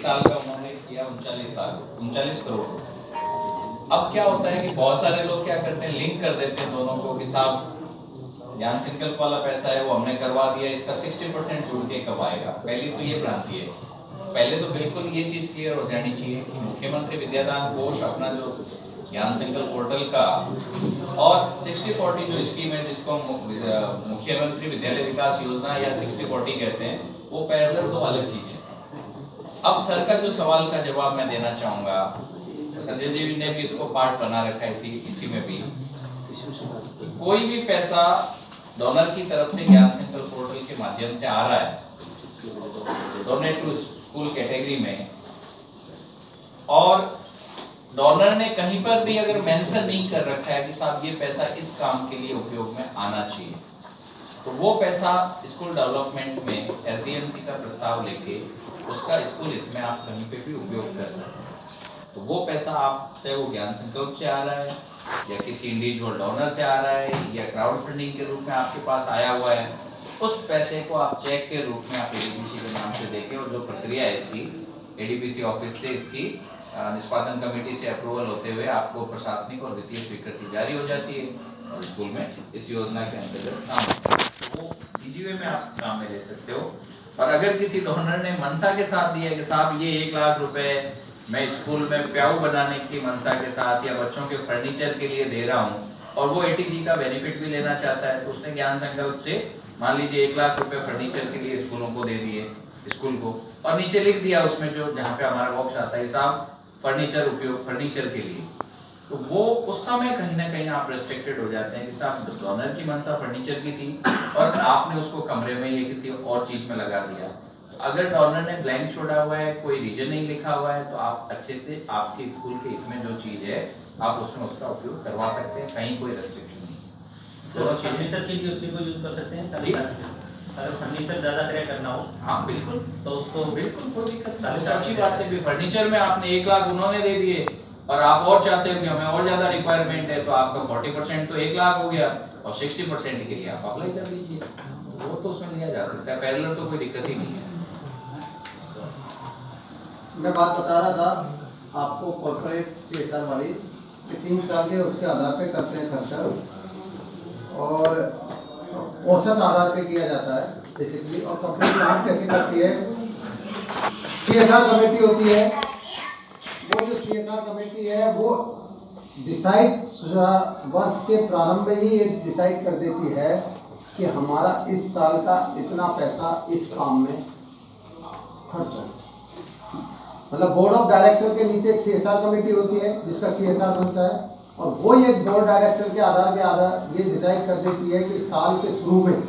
साल का उन्होंने किया 39 करोड़। अब क्या होता है कि बहुत सारे लोग क्या करते हैं, लिंक कर देते हैं दोनों को कि साहब ज्ञान संकल्प वाला पैसा है वो हमने करवा दिया, इसका 60% जुड़ के कब आएगा। पहली तो ये भ्रांति है। पहले तो बिल्कुल ये चीज क्लियर हो जानी चाहिए कि मुख्यमंत्री विद्यादान कोष अपना जो ज्ञान संकल्प पोर्टल का और 60-40 जो स्कीम है जिसको मुख्यमंत्री विद्यालय विकास योजना या 60-40 कहते हैं, वो पैरेलल दो अलग चीजें। अब सर का जो सवाल का जवाब मैं देना चाहूंगा, संजय जी ने भी इसको पार्ट बना रखा है इसी में भी, कोई भी पैसा डोनर की तरफ से ज्ञान संकल्प पोर्टल के माध्यम से आ रहा है डोनेट टू स्कूल कैटेगरी में, और डोनर ने कहीं पर भी अगर मेंशन नहीं कर रखा है कि साहब ये पैसा इस काम के लिए उपयोग में आना चाहिए, तो वो पैसा स्कूल डेवलपमेंट में एसडीएमसी का प्रस्ताव लेके उसका स्कूल इसमें आप कहीं पे भी उपयोग कर सकते हैं। तो वो पैसा आप चाहे वो ज्ञान संकल्प से आ रहा है या किसी इंडिविजुअल डोनर से आ रहा है या क्राउड फंडिंग के रूप में आपके पास आया हुआ है, उस पैसे को आप चेक के रूप में आप एडीपीसी के नाम से देके, और जो प्रक्रिया है इसकी एडीपीसी ऑफिस से इसकी निष्पादन कमेटी से अप्रूवल होते हुए आपको प्रशासनिक और वित्तीय स्वीकृति जारी हो जाती है और स्कूल में इस योजना के अंतर्गत काम वो इजी वे में आप काम में ले सकते हो। और अगर किसी डोनर ने मनसा के साथ दिया कि साहब ये 1 लाख रुपए मैं स्कूल में प्याऊ बनाने की मनसा के साथ या बच्चों के फर्नीचर के लिए दे रहा हूँ और वो एटीजी का बेनिफिट भी लेना चाहता है, तो उसने ज्ञान संकल्प से मान लीजिए 1 लाख रुपए फर्नीचर के लिए स्कूलों को दे दिए स्कूल को, और नीचे लिख दिया उसमें जो जहाँ पे हमारा बॉक्स आता है साहब फर्नीचर उपयोग फर्नीचर के लिए, तो वो उस समय कहीं ना कहीं आप रेस्ट्रिक्टेड हो जाते हैं कि साहब डोनर की मनसा फर्नीचर की थी और आपने उसको कमरे में या किसी और चीज में लगा दिया। तो अगर डोनर ने ब्लैंक छोड़ा हुआ है, कोई रीजन नहीं लिखा हुआ है, तो आप अच्छे से आपके स्कूल के हित में जो चीज है आप उसमें उसका उपयोग करवा सकते हैं, कहीं कोई रेस्ट्रिक्शन नहीं। दोनों फर्नीचर के लिए उसी को यूज कर सकते हैं। अगर फर्नीचर ज्यादा क्रय करना हो, हाँ बिल्कुल, तो उसको बिल्कुल कोई दिक्कत नहीं। अच्छी बात है, फर्नीचर में आपने 1 लाख उन्होंने दे दिए और आप और चाहते हो कि हमें और ज्यादा रिक्वायरमेंट है, तो आपका 40% तो 1 लाख हो गया और 60% के लिए आप अप्लाई कर दीजिए, वो तो उसमें लिया जा सकता है, पैरेलल तो कोई दिक्कत ही नहीं है। मैं बात बता रहा था आपको कॉर्पोरेट सीएसआर वाली कि 3 साल के उसके आधार पे करते हैं खर्चा और औसत आधार पे किया जाता है बेसिकली। और कंपनी काम कैसे करती है, सीएसआर कमेटी होती है, वो जो सीएसआर कमेटी है वो डिसाइड वर्ष के प्रारंभ में ही ये डिसाइड कर देती है कि हमारा इस साल का इतना पैसा इस काम में खर्च हो। मतलब बोर्ड ऑफ डायरेक्टर के नीचे एक सीएसआर कमेटी होती है जिसका सीएसआर बनता है, और वो ये बोर्ड डायरेक्टर के आधार ये डिसाइड कर देती है कि साल के शुरू में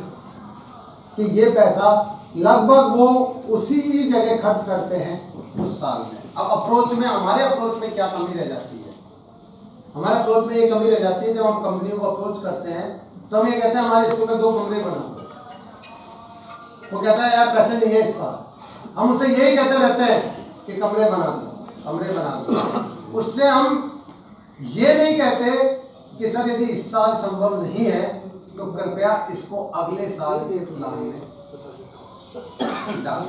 कि ये पैसा लगभग वो उसी जगह खर्च करते हैं उस साल में। अब अप्रोच में, हमारे अप्रोच में क्या कमी रह जाती है, हमारे अप्रोच में ये कमी रह जाती है जब हम कंपनियों को अप्रोच करते हैं तो हम ये कहते हैं हमारे स्कूल में 2 कमरे बनाओ, वो कहता है यार पैसे नहीं है इस साल। हम उसे यही कहते रहते हैं कि कमरे बना दो। उससे हम ये नहीं कहते कि सर यदि इस साल संभव नहीं है तो कृपया इसको अगले साल के प्लान में डाल।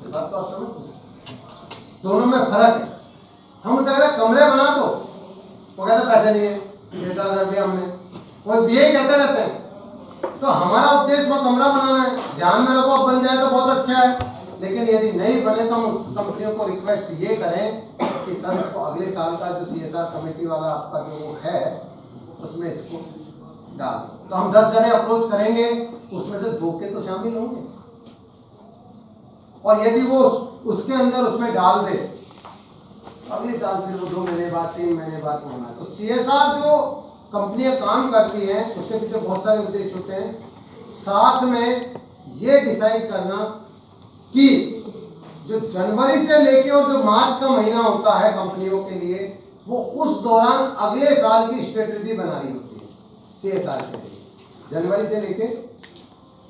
बात तो आप समझ, दोनों में फर्क है। हम उसे कहते कमरे बना दो, वो कहते पैसे नहीं है, 6,000 कर दिया हमने, वो ये कहते रहते हैं। तो हमारा उद्देश्य वो कमरा बनाना है, ध्यान में रखो, अब बन जाए तो बहुत अच्छा है, लेकिन यदि नहीं बने तो हम उस कंपनियों को रिक्वेस्ट ये करें कि सर इसको अगले साल का जो सीएसआर कमेटी वाला आपका जो है उसमें इसको डाल। तो हम 10 जने अप्रोच करेंगे, उसमें से 2 के तो शामिल होंगे, और यदि वो उसके अंदर उसमें डाल दे अगले साल फिर वो 2 महीने बाद 3 महीने बाद होना। तो सीएसआर जो कंपनियां काम करती हैं उसके पीछे बहुत सारे उद्देश्य होते हैं, साथ में ये डिसाइड करना कि जो जनवरी से लेके और जो मार्च का महीना होता है कंपनियों के लिए, वो उस दौरान अगले साल की स्ट्रेटेजी बना रही होती है सीएसआर के लिए, जनवरी से लेके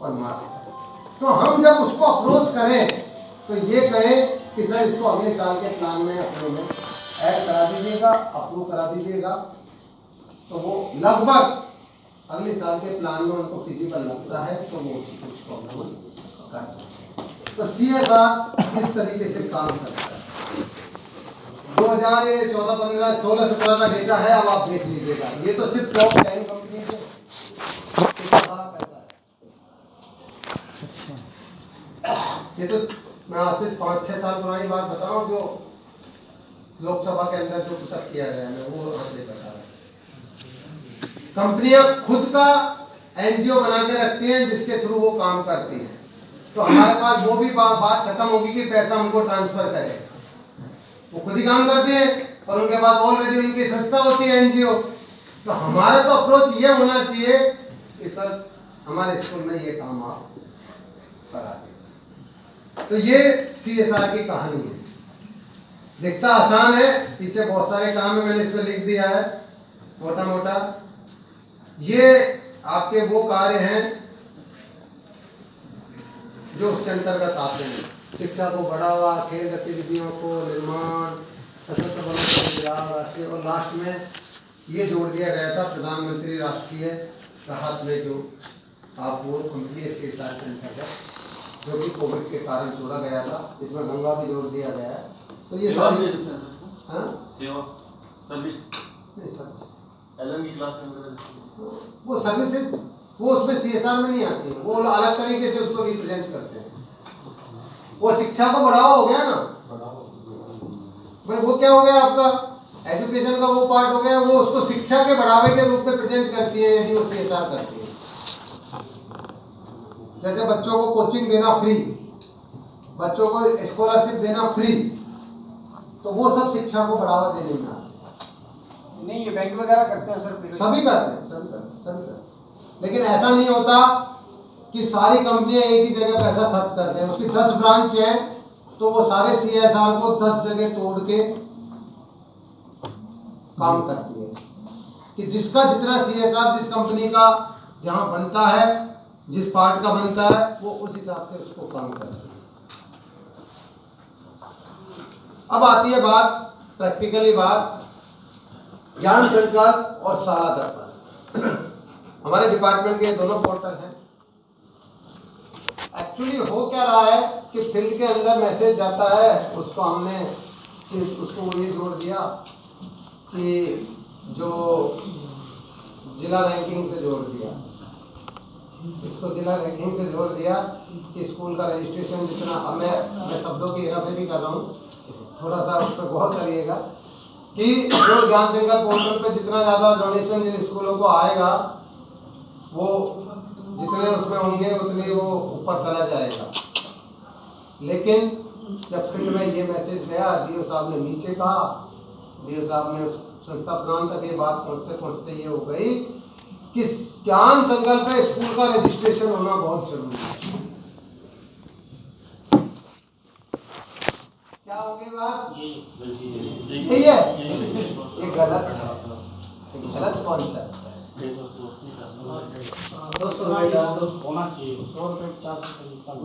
और मार्च तक। तो हम जब उसको अप्रोच करें तो ये कहें कि सर इसको अगले साल के प्लान में अपने में ऐड करा दीजिएगा, अप्रूव करा दीजिएगा, तो वो लगभग अगले साल के प्लान में उनको फिजिबल लगता है तो वो उसको करते हैं। तो CSR इस तरीके से काम करता है। 2014, 15, 16, 17 का डेटा है, अब आप देख लीजिएगा। ये तो सिर्फ टॉप 10 कंपनी से इतना सारा पैसा है। ये तो मैं आज से 5-6 साल पुरानी बात बता रहा हूँ, जो लोकसभा के अंदर जो पुटअप किया गया है, वो आपने बता रहा है। कंपनियां खुद का NGO बना के रखती हैं जिसके थ्रू वो काम करती हैं। तो हमारे पास वो भी बात खत्म होगी कि पैसा हमको ट्रांसफर करे, वो खुद ही काम करते हैं और उनके पास ऑलरेडी उनकी संस्था होती है NGO। तो हमारा तो अप्रोच ये होना चाहिए कि सर हमारे स्कूल में ये काम आप करा दें। तो ये CSR की कहानी है। दिखता आसान है, पीछे बहुत सारे काम है, मैंने इसमें लिख दिया है मोटा मोटा। ये आपके वो कार्य हैं जो उसके अंतर्गत आते हैं। शिक्षा को बढ़ावा, खेल गतिविधियों को निर्माण, सशस्त्र बलों का विकास, राष्ट्रीय, और लास्ट में ये जोड़ दिया गया था प्रधानमंत्री राष्ट्रीय राहत में, जो आप वो कंप्लीट CSR के अंतर्गत, जो कि कोविड के कारण जोड़ा गया था। इसमें गंगा भी जोड़ दिया गया है। तो ये सारी सेवा सर्विस नहीं सर, LM की क्लास में वो सर्विसेज वो उसमें CSR में नहीं आती है, वो अलग तरीके से उसको रिप्रेजेंट करते हैं। वो शिक्षा को बढ़ावा हो गया ना भाई, वो क्या हो गया आपका एजुकेशन का वो पार्ट हो गया, वो उसको शिक्षा के बढ़ावे के रूप में प्रेजेंट करती है यदि वो CSR करती है। जैसे बच्चों को कोचिंग देना फ्री, बच्चों को स्कॉलरशिप देना फ्री, तो वो सब शिक्षा को बढ़ावा देने में आता है। नहीं, ये बैंक वगैरह करते हैं सर, सभी करते हैं, सभी करते हैं। लेकिन ऐसा नहीं होता कि सारी कंपनियां एक ही जगह पैसा खर्च करते हैं। उसकी 10 ब्रांच है, तो वो सारे CSR को 10 जगह तोड़ के काम करती है कि जिसका जितना CSR जिस कंपनी का जहां बनता है, जिस पार्ट का बनता है, वो उस हिसाब से उसको काम करती है। अब आती है बात, प्रैक्टिकली बात, ज्ञान संकल्प और शाला दर्पण। हमारे डिपार्टमेंट के दोनों पोर्टल हैं। एक्चुअली हो क्या रहा है कि फील्ड के अंदर मैसेज जाता है, उसको हमने उसको ये जोड़ दिया कि जो जिला रैंकिंग से जोड़ दिया, इसको जिला रैंकिंग से जोड़ दिया कि स्कूल का रजिस्ट्रेशन जितना, अब मैं शब्दों की हेराफेरी कर रहा हूँ, थोड़ा सा उस पर गौर करिएगा कि जो ज्ञान संकल्प पोर्टल पे जितना ज़्यादा डोनेशन जिन स्कूलों को आएगा, वो जितने उसमें होंगे उतने वो ऊपर चला जाएगा। लेकिन जब फील्ड में ये मैसेज गया, DO साहब ने नीचे कहा, DO साहब ने संस्था प्रधान तक ये बात पहुँचते पहुँचते ये हो गई कि ज्ञान संकल्प पे स्कूल का रजिस्ट्रेशन होना बहुत जरूरी है। क्या हो गई बात? यही है, ये गलत है। गलत कौन सा?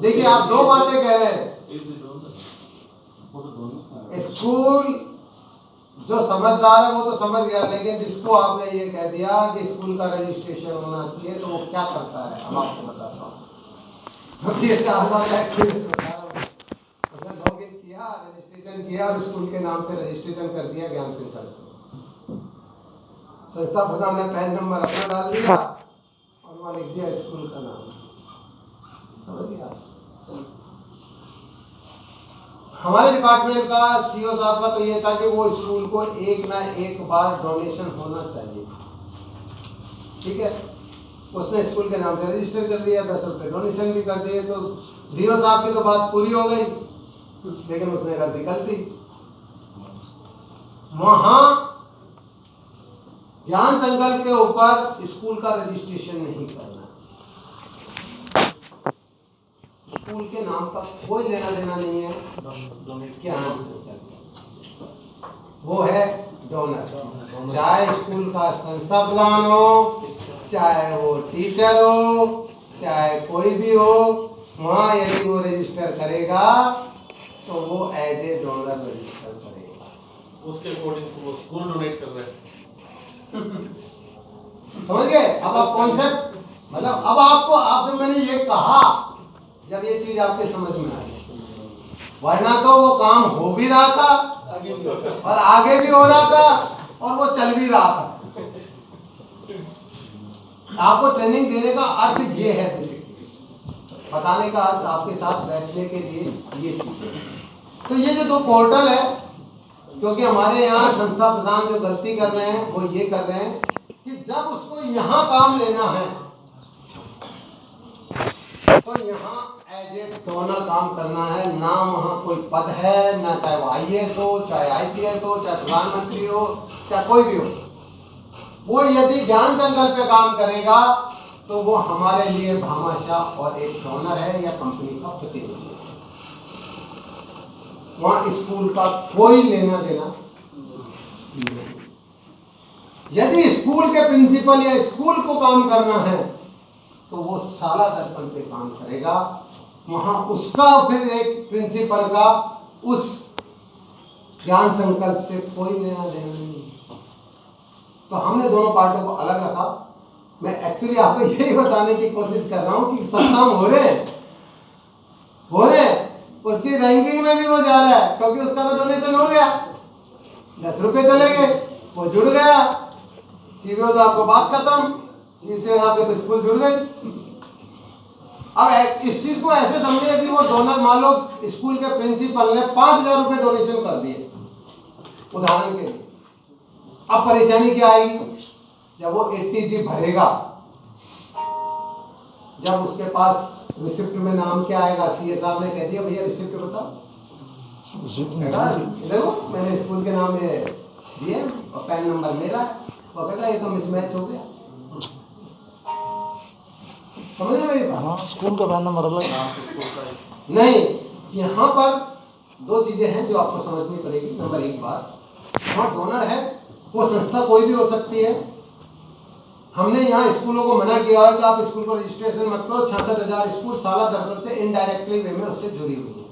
देखिए आप दो बातें कह रहे हैं। स्कूल जो समझदार है वो तो समझ गया, लेकिन जिसको आपने ये कह दिया कि स्कूल का रजिस्ट्रेशन होना चाहिए, तो वो क्या करता है अब आपको बताता हूँ। ये 4 बार उसने लॉगिन किया, रजिस्ट्रेशन किया और स्कूल के नाम से रजिस्ट्रेशन कर दिया ज्ञान संकल्प। संस्था प्रधान ने पैन नंबर अपना डाल दिया और वहाँ लिख दिया स्कूल का नाम। समझ गया? हमारे डिपार्टमेंट का CO साहब का तो ये था कि वो स्कूल को एक ना एक बार डोनेशन होना चाहिए। ठीक है, उसने स्कूल के नाम से रजिस्टर कर दिया, 10 रुपये डोनेशन भी कर दिए, तो DO साहब की तो बात पूरी हो गई, लेकिन उसने गलती कर दी। वहां ज्ञान संकल्प के ऊपर स्कूल का रजिस्ट्रेशन नहीं करना, स्कूल के नाम का कोई लेना देना नहीं है। ज्ञान वो है डोनर, चाहे स्कूल का संस्था प्रधान हो, चाहे वो टीचर हो, चाहे कोई भी हो, वहाँ यदि वो रजिस्टर करेगा तो वो एज ए डोनर रजिस्टर करेगा। उसके अकॉर्डिंग वो स्कूल डोनेट कर रहे हैं। समझ गए? अब आप कॉन्सेप्ट, मतलब अब आपको, आप जब मैंने ये कहा, जब ये चीज आपके समझ में आई, वरना तो वो काम हो भी रहा था और आगे भी हो रहा था और वो चल भी रहा था। आपको ट्रेनिंग देने का अर्थ ये है, बताने का अर्थ आपके साथ बैठने के लिए ये चीज है। तो ये जो 2 पोर्टल है, क्योंकि हमारे यहाँ संस्था प्रधान जो गलती कर रहे हैं वो ये कर रहे हैं कि जब उसको यहाँ काम लेना है तो यहाँ एज ए डोनर काम करना है, ना वहाँ कोई पद है, ना चाहे वो IAS हो, चाहे IPS हो, चाहे प्रधानमंत्री हो, चाहे कोई भी हो। वो यदि ज्ञान संकल्प पे काम करेगा तो वो हमारे लिए भामाशाह और एक डोनर है या कंपनी का प्रतिनिधि है। वहाँ स्कूल का कोई लेना देना नहीं। यदि स्कूल के प्रिंसिपल या स्कूल को काम करना है तो वो साला दर्पण पे काम करेगा, वहां उसका फिर एक प्रिंसिपल का उस ज्ञान संकल्प से कोई लेना देना नहीं। तो हमने दोनों पार्टों को अलग रखा। मैं एक्चुअली आपको यही बताने की कोशिश कर रहा हूं कि सब काम हो रहे हैं, उसकी रैंकिंग में भी वो जा रहा है, क्योंकि उसका तो डोनेशन हो गया, 10 रुपए चले गए, वो जुड़ गया, सीबीओ साहब को बात खत्म, सीबीओ साहब के तो स्कूल जुड़ गए। अब इस चीज को ऐसे समझिए कि वो डोनर, मान लो स्कूल के प्रिंसिपल ने 5000 रुपए डोनेशन कर दिए उदाहरण के लिए। अब परेशानी क्या आएगी? जब वो 80G भरेगा, जब उसके पास रिसिप्ट में नाम क्या आएगा, सीए साहब ने कह दिया भैया रिसिप्ट बताओ, देखो मैंने स्कूल के नाम में दिए और पैन नंबर मेरा है, वो कहेगा ये तो मिसमैच हो गया। समझ रहे मेरी बात? स्कूल का पैन नंबर अलग नहीं, यहाँ पर 2 चीजें हैं जो आपको समझनी पड़ेगी। नंबर 1 बात, वहाँ डोनर है, वो संस्था कोई भी हो सकती है। हमने यहाँ स्कूलों को मना किया है कि आप स्कूल को रजिस्ट्रेशन मत करो। 66,000 स्कूल साला दर्पण से इनडायरेक्टली वे में उससे जुड़ी हुई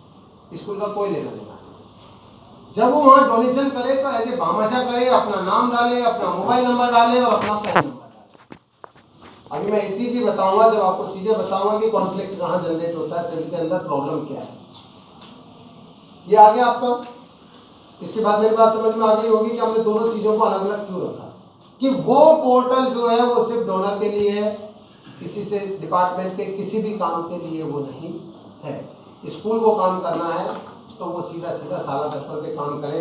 है, स्कूल का कोई लेना देना नहीं। जब वो वहाँ डोनेशन करे तो ऐसे भामाशाह करे, अपना नाम डाले, अपना मोबाइल नंबर डाले और अपना पैन नंबर डाले। अभी मैं 80G बताऊंगा, जब आपको चीजें बताऊंगा कि कॉन्फ्लिक्ट कहाँ जनरेट होता है, फील्ड के अंदर प्रॉब्लम क्या है। ये आ गया आपका। इसके बाद मेरी बात समझ में आ गई होगी कि हमने दोनों चीजों को अलग अलग क्यों रखा, कि वो पोर्टल जो है वो सिर्फ डोनर के लिए है, किसी से डिपार्टमेंट के किसी भी काम के लिए वो नहीं है। स्कूल को काम करना है तो वो सीधा सीधा साला दर्पण पे काम करे,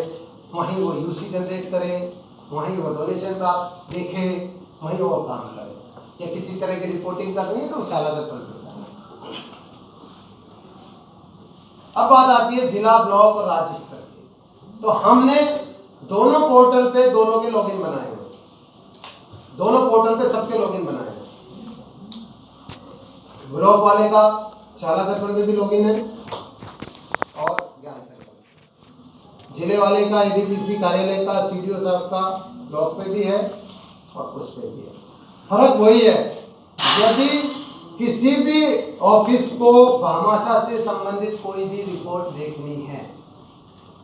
वहीं वो यूसी जनरेट करे, वहीं वो डोनेशन प्राप्त देखे, वहीं वो काम करे, या किसी तरह की रिपोर्टिंग करनी है तो साला दर्पण पे करना। अब बात आती है जिला, ब्लॉक और राज्य स्तर की। तो हमने दोनों पोर्टल पे दोनों के लॉगिन बनाए हुए, दोनों पोर्टल पे सबके लॉगिन बनाए हैं। ब्लॉक वाले का साला दर्पण पे भी लॉगिन है और ज्ञान संकल्प, जिले वाले का एडीपीसी कार्यालय का, सीडीओ साहब का ब्लॉक पे भी है और उस पे भी है। फर्क वही है, यदि किसी भी ऑफिस को भामाशाह से संबंधित कोई भी रिपोर्ट देखनी है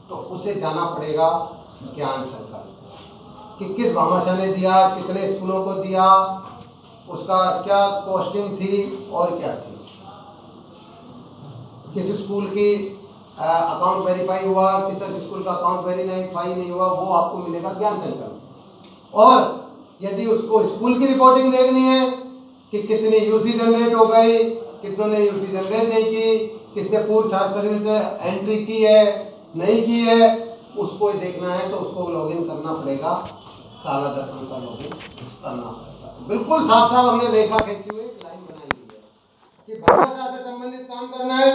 तो उसे जाना पड़ेगा ज्ञान संकल्प, कि किस भामाशाह ने दिया, कितने स्कूलों को दिया, उसका क्या कॉस्टिंग थी और क्या थी, किस स्कूल की अकाउंट वेरीफाई हुआ, किस स्कूल का अकाउंट वेरीफाई नहीं हुआ, वो आपको मिलेगा ज्ञान संकल्प। और यदि उसको स्कूल की रिपोर्टिंग देखनी है कि कितनी यूसी जनरेट हो गई, कितनों ने यूसी जनरेट नहीं की, किसने पूर्व छात्र सर्विस एंट्री की है नहीं की है, उसको देखना है तो उसको लॉगिन करना पड़ेगा, साला दर्पण का लॉगिन करना पड़ेगा। बिल्कुल साफ साफ हमने रेखा खींची हुई लाइन बनाई हुई है कि भामाशाह से संबंधित काम करना है,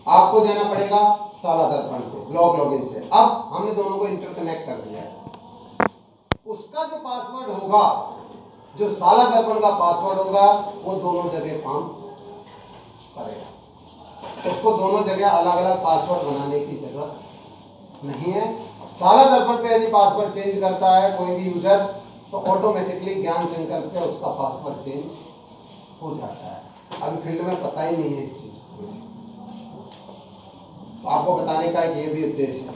आपको जाना पड़ेगा साला दर्पण पे ब्लॉक लॉगिन से। अब हमने दोनों को इंटरकनेक्ट कर दिया है। उसका जो पासवर्ड होगा, जो साला दर्पण का पासवर्ड होगा, वो दोनों जगह काम करेगा। उसको दोनों जगह अलग अलग पासवर्ड बनाने की जरूरत नहीं है। साला दर्पण पे यदि पासवर्ड चेंज करता है कोई भी यूजर तो ऑटोमेटिकली ज्ञान संकल्प पे उसका पासवर्ड चेंज हो जाता है। अभी फील्ड में पता ही नहीं है इस चीज को, तो आपको बताने का एक ये भी उद्देश्य है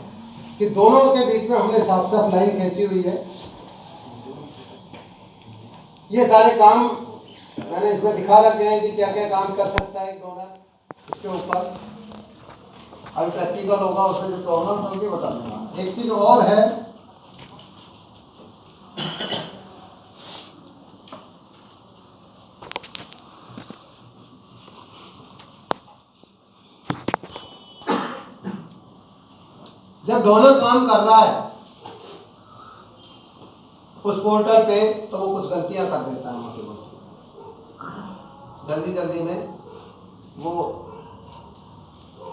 कि दोनों के बीच में हमने साफ साफ लाइन खींची हुई है। ये सारे काम मैंने इसमें दिखा रखे हैं कि क्या क्या काम कर सकता है डोनर। इसके ऊपर अभी प्रैक्टिकल होगा, उसमें जो प्रॉब्लम होंगी बता दूंगा। एक चीज और है, जब डोनर काम कर रहा है उस पोर्टल पे तो वो कुछ गलतियां कर देता है, मोटी जल्दी जल्दी में वो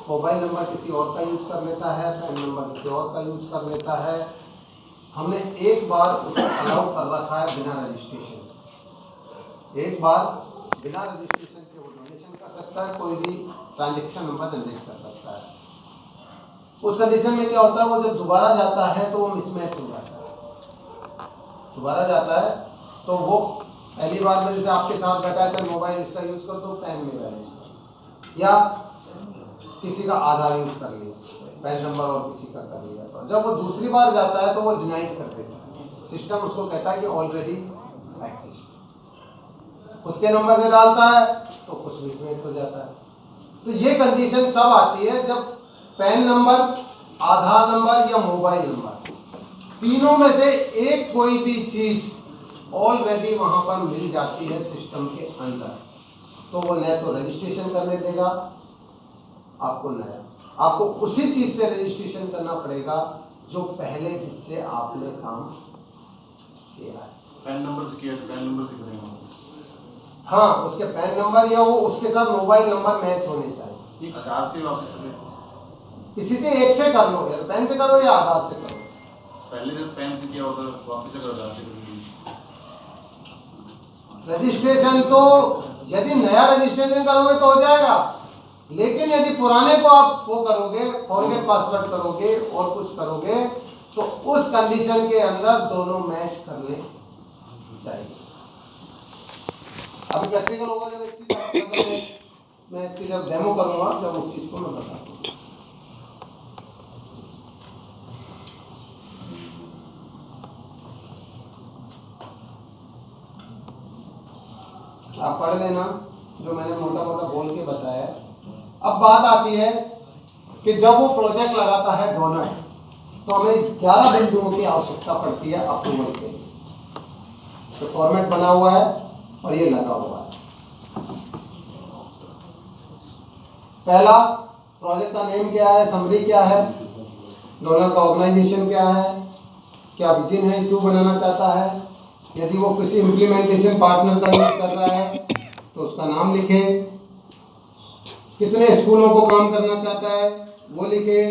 मोबाइल नंबर किसी और का यूज कर लेता है, पैन नंबर किसी और का यूज कर लेता है। हमने एक बार उसको अलाउ कर रखा है बिना रजिस्ट्रेशन, एक बार बिना रजिस्ट्रेशन के वो डोनेशन कर सकता है, कोई भी ट्रांजेक्शन नंबर जनरेट कर सकता है। उस कंडीशन में क्या होता है, वो जब दोबारा जाता है तो वो मिसमैच हो जाता है। दोबारा जाता है तो वो पहली बार में जैसे आपके साथ बैठा है, चल मोबाइल इसका यूज कर दो, पैन मेरा यूज, या किसी का आधार यूज कर लिया, पैन नंबर और किसी का कर लिया। तो जब वो दूसरी बार जाता है तो वो डिनाई कर देता है, सिस्टम उसको कहता है कि ऑलरेडी एक्टिव। खुद के नंबर से डालता है तो कुछ मिसमैच हो जाता है। तो ये कंडीशन तब आती है जब पैन नंबर, आधार नंबर या मोबाइल नंबर, तीनों में से एक कोई भी चीज ऑलरेडी वहां पर मिल जाती है सिस्टम के अंदर, तो वो न तो रजिस्ट्रेशन करने देगा आपको, नया आपको उसी चीज से रजिस्ट्रेशन करना पड़ेगा जो पहले जिससे आपने काम किया है। पैन नंबर से किया, पैन नंबर से करेंगे। हाँ, उसके पैन नंबर या वो उसके साथ मोबाइल नंबर मैच होने चाहिए। आधार से वापस करें, किसी से एक से कर लो, या पैन से करो या आधार से करो। पहले जब पैन से किया होता वापस से आधार से करेंगे। रजिस्ट्रेशन तो यदि नया रजिस्ट्रेशन करोगे तो हो जाएगा, लेकिन यदि पुराने को आप वो करोगे, फॉरगेट पासवर्ड करोगे और कुछ करोगे, तो उस कंडीशन के अंदर दोनों मैच करने चाहिए। अभी प्रैक्टिकल होगा जब इस चीज मैं इसकी जब डेमो करूंगा, जब उस चीज को मैं बताऊंगा। आप पढ़ लेना जो मैंने मोटा मोटा बोल के बताया। अब बात आती है कि जब वो प्रोजेक्ट लगाता है डोनर, तो हमें 11 बिंदुओं की आवश्यकता पड़ती है अप्रूवल के लिए। तो फॉर्मेट बना हुआ है और ये लगा हुआ है। पहला, प्रोजेक्ट का नेम क्या है, समरी क्या है, डोनर का ऑर्गेनाइजेशन क्या है, क्या विजन है, क्यों बनाना चाहता है, यदि वो किसी इम्प्लीमेंटेशन पार्टनर का यूज कर रहा है तो उसका नाम लिखे, कितने स्कूलों को काम करना चाहता है वो लिखे,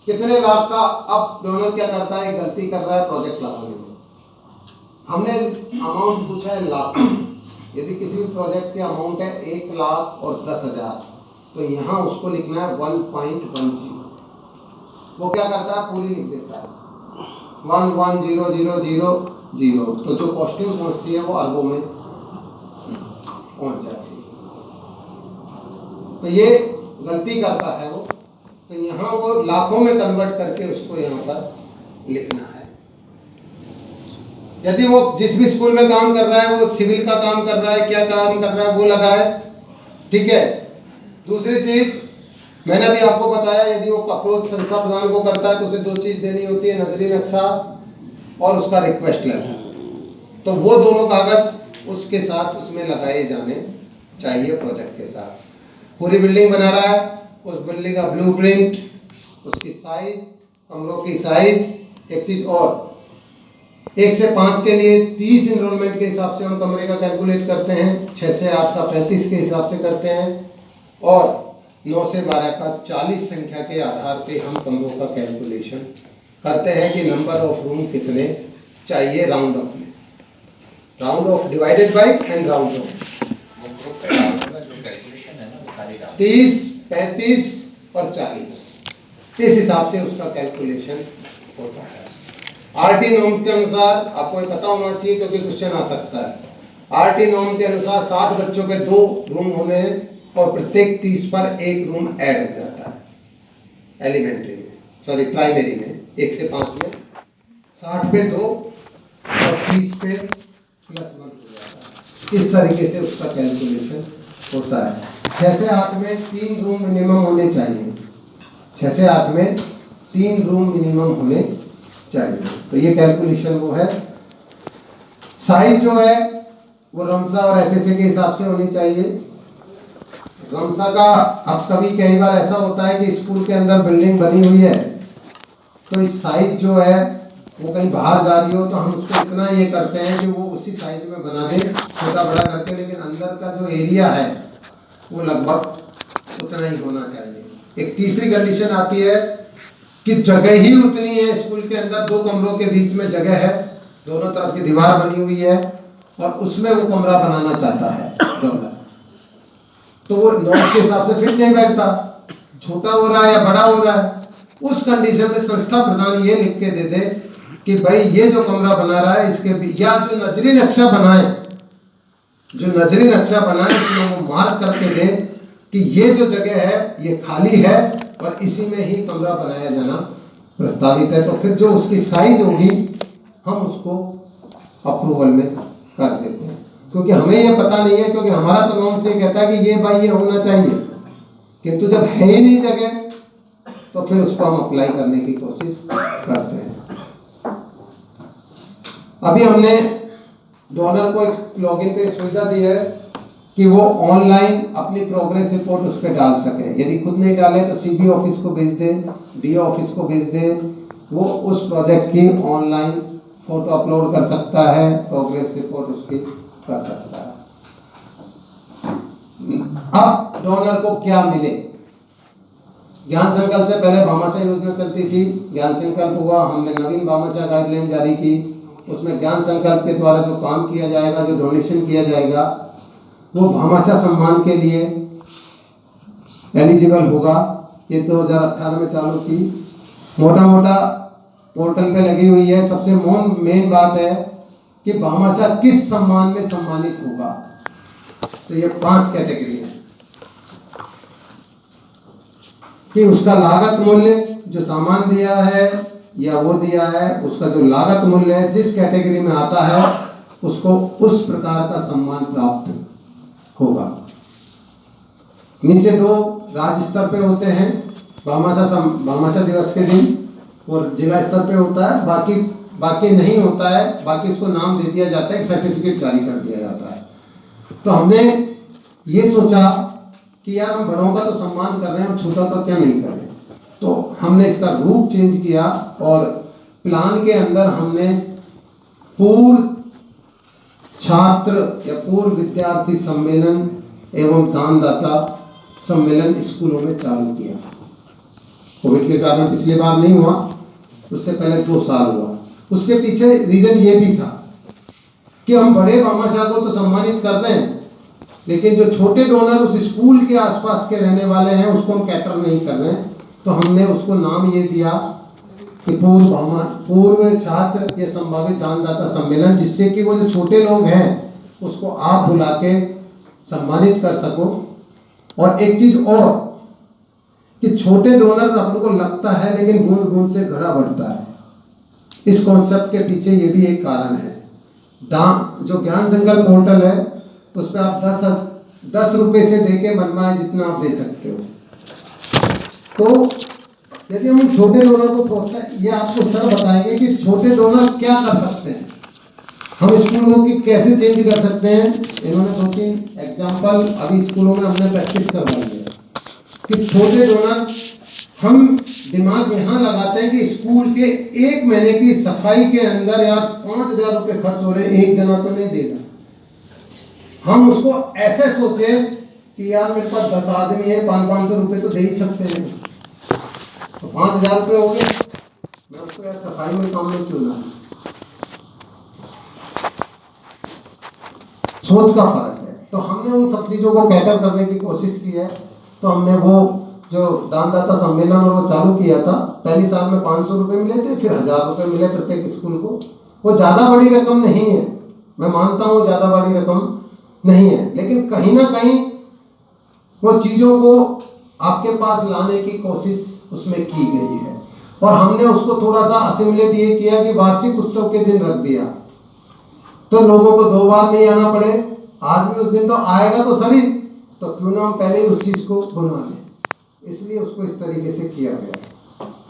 कितने लाख का। अब डोनर क्या करता है, गलती कर रहा है प्रोजेक्ट लगाने में। हमने अमाउंट पूछा है लाख, यदि किसी भी प्रोजेक्ट की अमाउंट है 1,10,000, तो यहाँ उसको लिखना है 1.10। वो क्या करता है, पूरी लिख देता है 110000, तो जो कॉस्टिंग पहुंचती है वो अरबों में पहुंच जाती है। तो ये गलती करता है वो, तो यहाँ वो लाखों में कन्वर्ट करके उसको यहाँ पर लिखना है। यदि वो जिस भी स्कूल में काम कर रहा है, वो सिविल का काम कर रहा है, क्या काम कर रहा है वो लगाए, ठीक है। दूसरी चीज मैंने अभी आपको बताया, यदि वो अप्रोच संस्था प्रदान को करता है तो उसे 2 चीज देनी होती है, नजरी नक्शा और उसका रिक्वेस्ट लेटर। तो वो दोनों कागज उसके साथ उसमें लगाए जाने चाहिए प्रोजेक्ट के साथ। पूरी बिल्डिंग बना रहा है, उस बिल्डिंग का ब्लूप्रिंट, उसकी साइज, कमरों की साइज। एक चीज और, 1 से 5 के लिए 30 इनरोलमेंट के हिसाब से हम कमरे का कैलकुलेट करते हैं, 6 से 8 का 35 के हिसाब से करते हैं, और 9 से 12 का 40 संख्या के आधार पे हम कमरों का कैलकुलेशन करते हैं कि नंबर ऑफ रूम कितने चाहिए राउंड ऑफ में, round of divided by and round of. 30, 35 और 40, इस हिसाब से उसका कैलकुलेशन होता है। आरटी नॉर्म के अनुसार आपको ये पता होना चाहिए क्योंकि क्वेश्चन आ सकता है। आरटी नॉर्म के अनुसार 60 बच्चों पे 2 रूम होने हैं और प्रत्येक 30 पर 1 रूम ऐड हो जाता है एलिमेंट्री में, सॉरी प्राइमरी में। 1 से 5 में 60 पे 2 और 30 पे +1 हो जाता है। इस तरीके से उसका कैलकुलेशन होता है। 6 से 8 में 3 रूम मिनिमम होने चाहिए, 6 से 8 में 3 रूम मिनिमम होने चाहिए। तो ये कैलकुलेशन वो है। साइज जो है वो रमसा और एसएसए के हिसाब से होनी चाहिए। रमसा का अब कभी कई बार ऐसा होता है कि स्कूल के अंदर बिल्डिंग बनी हुई है तो इस साइज जो है वो कहीं बाहर जा रही हो तो हम उसको इतना ये करते हैं कि वो उसी साइज में बना दे छोटा बड़ा करके, लेकिन अंदर का जो एरिया है वो लगभग उतना ही होना चाहिए। एक तीसरी कंडीशन आती है कि जगह ही उतनी है, स्कूल के अंदर 2 कमरों के बीच में जगह है, दोनों तरफ की दीवार बनी हुई है और उसमें वो कमरा बनाना चाहता है डोनर, तो वो नॉर्म के हिसाब से फिट नहीं बैठता, छोटा हो रहा है या बड़ा हो रहा है। उस कंडीशन में संस्था प्रधान ये लिख के दे दे कि भाई ये जो कमरा बना रहा है इसके भी, या जो नजरी नक्शा बनाए, उसमें वो मार्क करके दे कि ये जो जगह है ये खाली है और इसी में ही कमरा बनाया जाना प्रस्तावित है। तो फिर जो उसकी साइज होगी हम उसको अप्रूवल में कर देते हैं, क्योंकि हमें ये पता नहीं है, क्योंकि हमारा तो नॉर्म से कहता है कि ये भाई ये होना चाहिए, किंतु जब है ही नहीं जगह तो फिर उसको हम अप्लाई करने की कोशिश करते हैं। अभी हमने डोनर को एक लॉगिन पे सुविधा दी है कि वो ऑनलाइन अपनी प्रोग्रेस रिपोर्ट उस पर डाल सके। यदि खुद नहीं डाले तो सीबी ऑफिस को भेज दे, डीओ ऑफिस को भेज दे, वो उस प्रोजेक्ट की ऑनलाइन फोटो अपलोड कर सकता है, प्रोग्रेस रिपोर्ट उसकी कर सकता है। अब डोनर को क्या मिले? ज्ञान संकल्प से पहले भामाशाह योजना चलती थी, ज्ञान संकल्प हुआ, हमने नवीन भामाशाह गाइडलाइन जारी की, उसमें ज्ञान संकल्प के द्वारा जो काम किया जाएगा, जो डोनेशन किया जाएगा वो भामाशाह सम्मान के लिए एलिजिबल होगा। ये 2018 में चालू की, मोटा पोर्टल पे लगी हुई है। सबसे मेन बात है कि भामाशाह किस सम्मान में सम्मानित होगा, तो ये 5 कैटेगरी है कि उसका लागत मूल्य जो सामान दिया है या वो दिया है, उसका जो लागत मूल्य है जिस कैटेगरी में आता है उसको उस प्रकार का सम्मान प्राप्त होगा। नीचे 2 राज्य स्तर पे होते हैं, भामाशाह दिवस के दिन, और जिला स्तर पे होता है, बाकी नहीं होता है, बाकी उसको नाम दे दिया जाता है, एक सर्टिफिकेट जारी कर दिया जाता है। तो हमने ये सोचा कि यार हम बड़ों का तो सम्मान कर रहे हैं, हम छोटा का क्या नहीं करें, तो हमने इसका रूप चेंज किया और प्लान के अंदर हमने पूर्व छात्र या पूर्व विद्यार्थी सम्मेलन एवं दानदाता सम्मेलन स्कूलों में चालू किया। कोविड के कारण पिछली बार नहीं हुआ, उससे पहले 2 साल हुआ। उसके पीछे रीजन ये भी था कि हम बड़े भामाशाह को तो सम्मानित कर रहे हैं, लेकिन जो छोटे डोनर उस स्कूल के आसपास के रहने वाले हैं उसको हम कैटर नहीं कर रहे हैं। तो हमने उसको नाम ये दिया कि पूर्व छात्र या संभावित दानदाता सम्मेलन, जिससे कि वो जो छोटे लोग हैं उसको आप बुला के सम्मानित कर सको। और एक चीज और कि छोटे डोनर अपन को लगता है लेकिन बूंद बूंद से घड़ा बढ़ता है, इस कॉन्सेप्ट के पीछे ये भी एक कारण है। जो ज्ञान संकल्प पोर्टल है उस पर आप 10 रुपए से देके बनवाए जितना आप दे सकते हो। तो यदि हम छोटे डोनर को प्रोत्साहन, ये आपको सर बताएंगे कि छोटे डोनर क्या कर सकते हैं, हम स्कूलों की कैसे चेंज कर सकते हैं। इन्होंने 2-3 एग्जाम्पल अभी स्कूलों में हमने प्रैक्टिस करवाई है कि छोटे डोनर हम दिमाग यहाँ लगाते हैं कि स्कूल के 1 महीने की सफाई के अंदर यार 5,000 रुपये खर्च हो रहे, एक जना तो नहीं देगा। हम उसको ऐसे सोचे कि यार मेरे पास 10 आदमी है, 500-500 रुपये तो दे ही सकते हैं, तो 5,000 रुपये हो गए, मैं उसको यार सफाई में काम में क्यों ना। सोच का फर्क है। तो हमने उन सब चीजों को कैटर करने की कोशिश की है। तो हमने वो जो दानदाता सम्मेलन और वो चालू किया था, पहली साल में 500 रुपये मिले थे, फिर 1,000 रुपये मिले प्रत्येक स्कूल को। वो ज्यादा बड़ी रकम नहीं है, मैं मानता हूँ ज्यादा बड़ी रकम नहीं है, लेकिन कहीं ना कहीं वो चीजों को आपके पास लाने की कोशिश उसमें की गई है। और हमने उसको थोड़ा सा असिमुलेट ये किया कि वार्षिक उत्सव के दिन रख दिया, तो लोगों को 2 बार नहीं आना पड़े। आदमी उस दिन तो आएगा तो सही, तो क्यों ना हम पहले ही उस चीज को बुला लें। इसलिए उसको इस तरीके से किया गया।